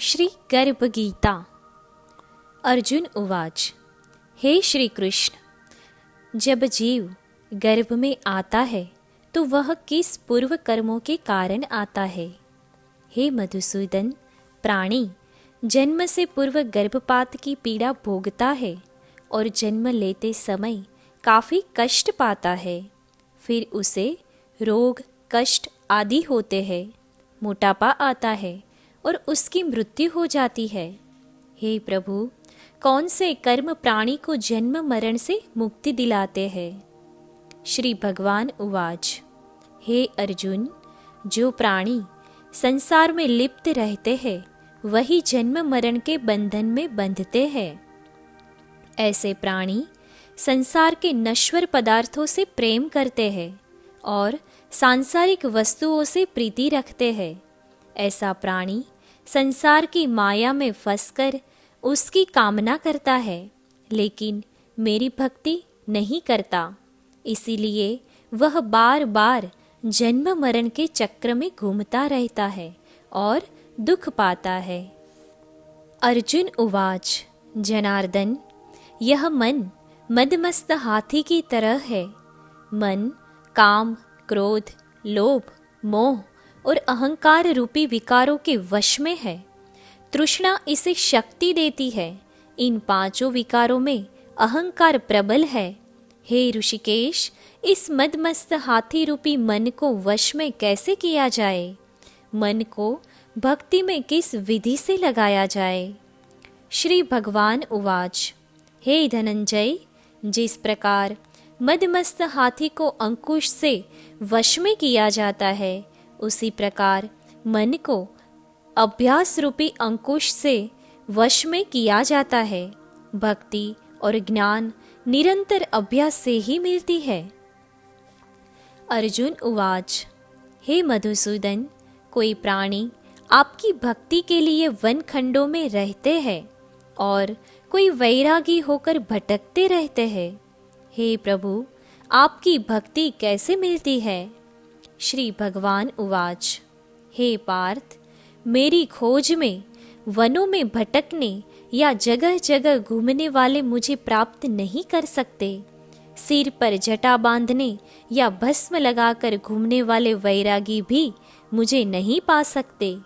श्री गर्भ गीता। अर्जुन उवाच। हे श्री कृष्ण, जब जीव गर्भ में आता है तो वह किस पूर्व कर्मों के कारण आता है? हे मधुसूदन, प्राणी जन्म से पूर्व गर्भपात की पीड़ा भोगता है और जन्म लेते समय काफ़ी कष्ट पाता है। फिर उसे रोग कष्ट आदि होते हैं, मोटापा आता है और उसकी मृत्यु हो जाती है। हे प्रभु, कौन से कर्म प्राणी को जन्म मरण से मुक्ति दिलाते हैं? श्री भगवान उवाच। हे अर्जुन, जो प्राणी संसार में लिप्त रहते हैं वही जन्म मरण के बंधन में बंधते हैं। ऐसे प्राणी संसार के नश्वर पदार्थों से प्रेम करते हैं और सांसारिक वस्तुओं से प्रीति रखते हैं। ऐसा प्राणी संसार की माया में फंसकर उसकी कामना करता है, लेकिन मेरी भक्ति नहीं करता। इसीलिए वह बार बार जन्म मरण के चक्र में घूमता रहता है और दुख पाता है। अर्जुन उवाच। जनार्दन, यह मन मदमस्त हाथी की तरह है। मन काम, क्रोध, लोभ, मोह और अहंकार रूपी विकारों के वश में है। तृष्णा इसे शक्ति देती है। इन पांचों विकारों में अहंकार प्रबल है। हे ऋषिकेश, इस मदमस्त हाथी रूपी मन को वश में कैसे किया जाए? मन को भक्ति में किस विधि से लगाया जाए? श्री भगवान उवाच। हे धनंजय, जिस प्रकार मदमस्त हाथी को अंकुश से वश में किया जाता है, उसी प्रकार मन को अभ्यास रूपी अंकुश से वश में किया जाता है। भक्ति और ज्ञान निरंतर अभ्यास से ही मिलती है। अर्जुन उवाच। हे मधुसूदन, कोई प्राणी आपकी भक्ति के लिए वन खंडों में रहते हैं और कोई वैरागी होकर भटकते रहते हैं। हे प्रभु, आपकी भक्ति कैसे मिलती है? श्री भगवान उवाच। हे पार्थ, मेरी खोज में वनों में भटकने या जगह जगह घूमने वाले मुझे प्राप्त नहीं कर सकते। सिर पर जटा बांधने या भस्म लगाकर घूमने वाले वैरागी भी मुझे नहीं पा सकते,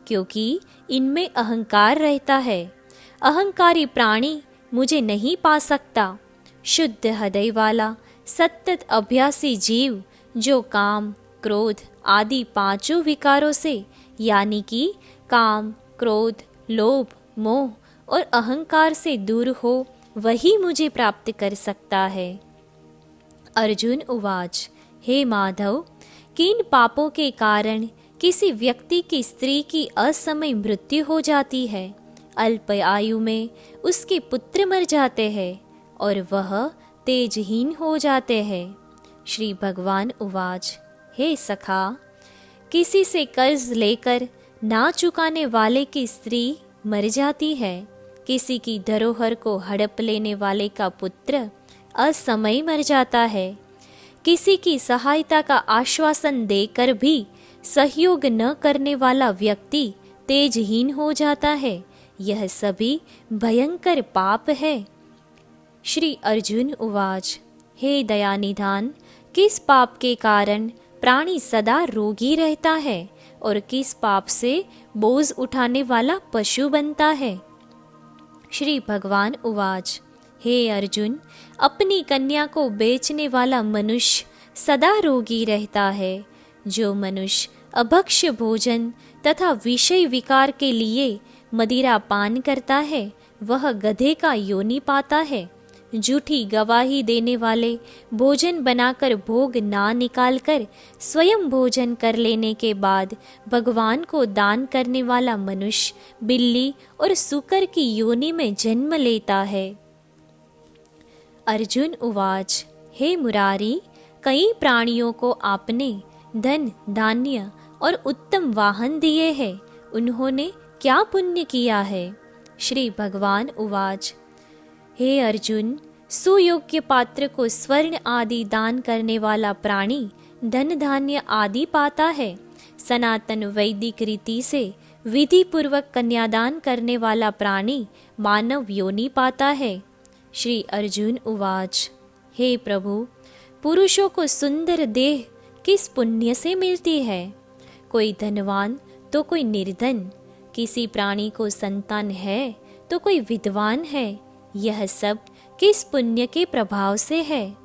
क्योंकि इनमें अहंकार रहता है। अहंकारी प्राणी मुझे नहीं पा सकता। शुद्ध हृदय वाला सतत अभ्यासी जीव जो काम, क्रोध आदि पांचों विकारों से यानी कि काम, क्रोध, लोभ, मोह और अहंकार से दूर हो, वही मुझे प्राप्त कर सकता है। अर्जुन उवाच। हे माधव, किन पापों के कारण किसी व्यक्ति की स्त्री की असमय मृत्यु हो जाती है? अल्प आयु में उसके पुत्र मर जाते हैं और वह तेजहीन हो जाते हैं। श्री भगवान उवाच। हे सखा, किसी से कर्ज लेकर ना चुकाने वाले की स्त्री मर जाती है। किसी की धरोहर को हड़प लेने वाले का पुत्र असमय मर जाता है। किसी की सहायता का आश्वासन देकर भी सहयोग न करने वाला व्यक्ति तेजहीन हो जाता है। यह सभी भयंकर पाप है। श्री अर्जुन उवाच। हे दयानिधान, किस पाप के कारण प्राणी सदा रोगी रहता है और किस पाप से बोझ उठाने वाला पशु बनता है? श्री भगवान उवाच। हे अर्जुन, अपनी कन्या को बेचने वाला मनुष्य सदा रोगी रहता है। जो मनुष्य अभक्ष्य भोजन तथा विषय विकार के लिए मदिरा पान करता है, वह गधे का योनि पाता है। झूठी गवाही देने वाले भोजन बनाकर भोग ना निकालकर स्वयं भोजन कर लेने के बाद भगवान को दान करने वाला मनुष्य बिल्ली और सूकर की योनि में जन्म लेता है। अर्जुन उवाच। हे मुरारी, कई प्राणियों को आपने धन, धान्य और उत्तम वाहन दिए हैं। उन्होंने क्या पुण्य किया है? श्री भगवान उवाच। हे अर्जुन, सुयोग्य पात्र को स्वर्ण आदि दान करने वाला प्राणी धन धान्य आदि पाता है। सनातन वैदिक रीति से विधि पूर्वक कन्यादान करने वाला प्राणी मानव योनि पाता है। श्री अर्जुन उवाच, हे प्रभु, पुरुषों को सुंदर देह किस पुण्य से मिलती है? कोई धनवान तो कोई निर्धन, किसी प्राणी को संतान है तो कोई विद्वान है। यह सब किस पुण्य के प्रभाव से है?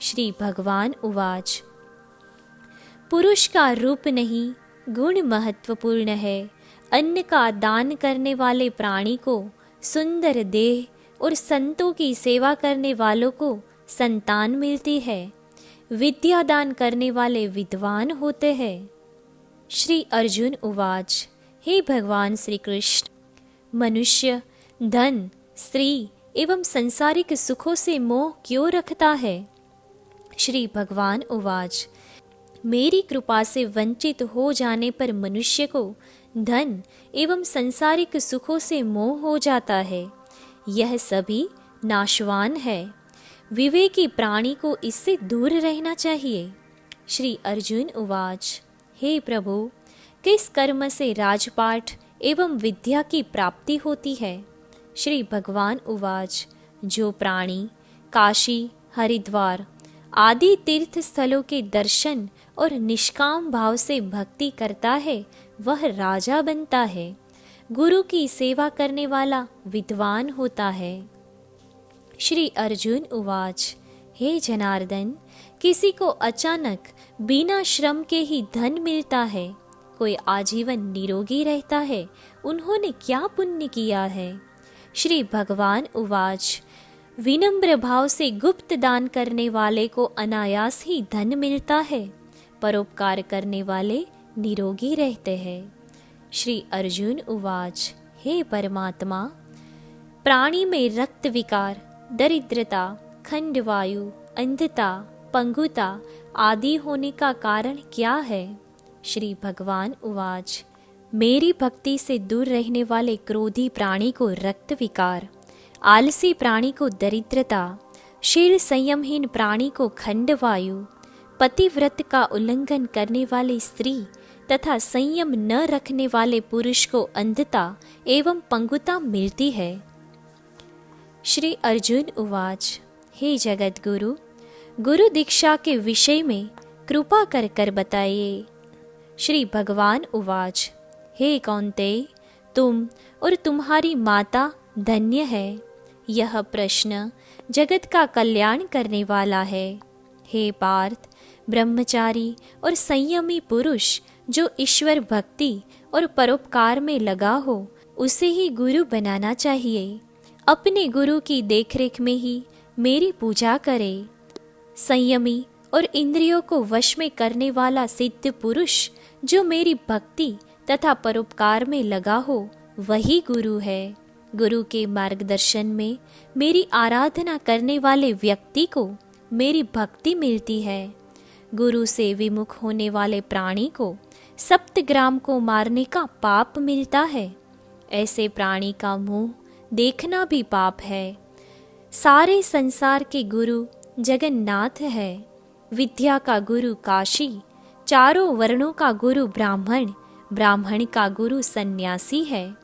श्री भगवान उवाच, पुरुष का रूप नहीं, गुण महत्वपूर्ण है। अन्न का दान करने वाले प्राणी को सुंदर देह और संतों की सेवा करने वालों को संतान मिलती है। विद्या दान करने वाले विद्वान होते हैं। श्री अर्जुन उवाच, हे भगवान श्री कृष्ण, मनुष्य धन, स्त्री एवं संसारिक सुखों से मोह क्यों रखता है? श्री भगवान उवाच, मेरी कृपा से वंचित हो जाने पर मनुष्य को धन एवं संसारिक सुखों से मोह हो जाता है। यह सभी नाशवान है। विवेकी प्राणी को इससे दूर रहना चाहिए। श्री अर्जुन उवाच, हे प्रभु, किस कर्म से राजपाट एवं विद्या की प्राप्ति होती है? श्री भगवान उवाच, जो प्राणी काशी, हरिद्वार आदि तीर्थ स्थलों के दर्शन और निष्काम भाव से भक्ति करता है, वह राजा बनता है। गुरु की सेवा करने वाला विद्वान होता है। श्री अर्जुन उवाच, हे जनार्दन, किसी को अचानक बिना श्रम के ही धन मिलता है, कोई आजीवन निरोगी रहता है, उन्होंने क्या पुण्य किया है? श्री भगवान उवाच, विनम्र भाव से गुप्त दान करने वाले को अनायास ही धन मिलता है, परोपकार करने वाले निरोगी रहते हैं। श्री अर्जुन उवाच, हे परमात्मा, प्राणी में रक्त विकार, दरिद्रता, खंडवायु, अंधता, पंगुता आदि होने का कारण क्या है? श्री भगवान उवाच, मेरी भक्ति से दूर रहने वाले क्रोधी प्राणी को रक्त विकार, आलसी प्राणी को दरिद्रता, शील संयमहीन प्राणी को खंडवायु, पतिव्रत का उल्लंघन करने वाली स्त्री तथा संयम न रखने वाले पुरुष को अंधता एवं पंगुता मिलती है। श्री अर्जुन उवाच, हे जगत गुरु, गुरु दीक्षा के विषय में कृपा कर कर बताइए। श्री भगवान उवाच, हे कौन्तेय, तुम और तुम्हारी माता धन्य है। यह प्रश्न जगत का कल्याण करने वाला है। हे पार्थ, ब्रह्मचारी और संयमी पुरुष जो ईश्वर भक्ति और परोपकार में लगा हो, उसे ही गुरु बनाना चाहिए। अपने गुरु की देखरेख में ही मेरी पूजा करे। संयमी और इंद्रियों को वश में करने वाला सिद्ध पुरुष जो मेरी भक्ति तथा परोपकार में लगा हो, वही गुरु है। गुरु के मार्गदर्शन में मेरी आराधना करने वाले व्यक्ति को मेरी भक्ति मिलती है। गुरु से विमुख होने वाले प्राणी को सप्तग्राम को मारने का पाप मिलता है। ऐसे प्राणी का मुंह देखना भी पाप है। सारे संसार के गुरु जगन्नाथ है। विद्या का गुरु काशी, चारों वर्णों का गुरु ब्राह्मण, ब्राह्मण का गुरु सन्यासी है।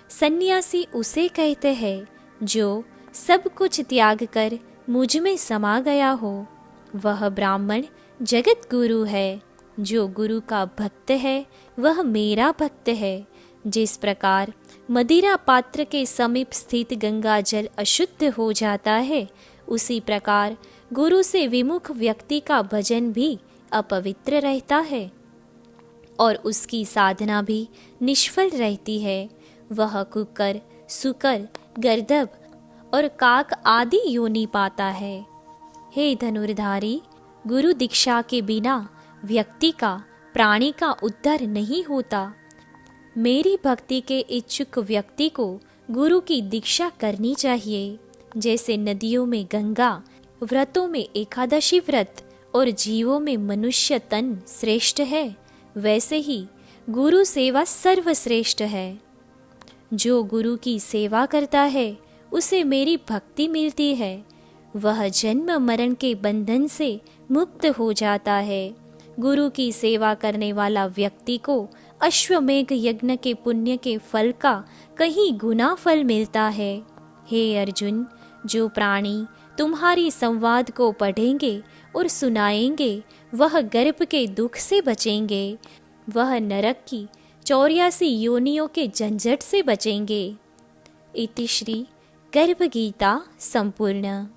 सन्यासी उसे कहते हैं जो सब कुछ त्याग कर मुझ में समा गया हो। वह ब्राह्मण जगत गुरु है। जो गुरु का भक्त है वह मेरा भक्त है। जिस प्रकार मदिरा पात्र के समीप स्थित गंगा जल अशुद्ध हो जाता है, उसी प्रकार गुरु से विमुख व्यक्ति का भजन भी अपवित्र रहता है और उसकी साधना भी निष्फल रहती है। वह कुकर, सुकर, गर्दभ और काक आदि योनि पाता है। हे धनुर्धारी, गुरु दीक्षा के बिना व्यक्ति का, प्राणी का उद्धार नहीं होता। मेरी भक्ति के इच्छुक व्यक्ति को गुरु की दीक्षा करनी चाहिए। जैसे नदियों में गंगा, व्रतों में एकादशी व्रत और जीवों में मनुष्य तन श्रेष्ठ है, वैसे ही गुरु सेवा सर्वश्रेष्ठ है। जो गुरु की सेवा करता है उसे मेरी भक्ति मिलती है। वह जन्म मरण के बंधन से मुक्त हो जाता है। गुरु की सेवा करने वाला व्यक्ति को अश्वमेघ यज्ञ के पुण्य के फल का कहीं गुना फल मिलता है। हे अर्जुन, जो प्राणी तुम्हारी संवाद को पढ़ेंगे और सुनाएंगे वह गर्भ के दुख से बचेंगे, वह नरक की 84 योनियों के झंझट से बचेंगे। इति श्री गर्भ गीता संपूर्ण।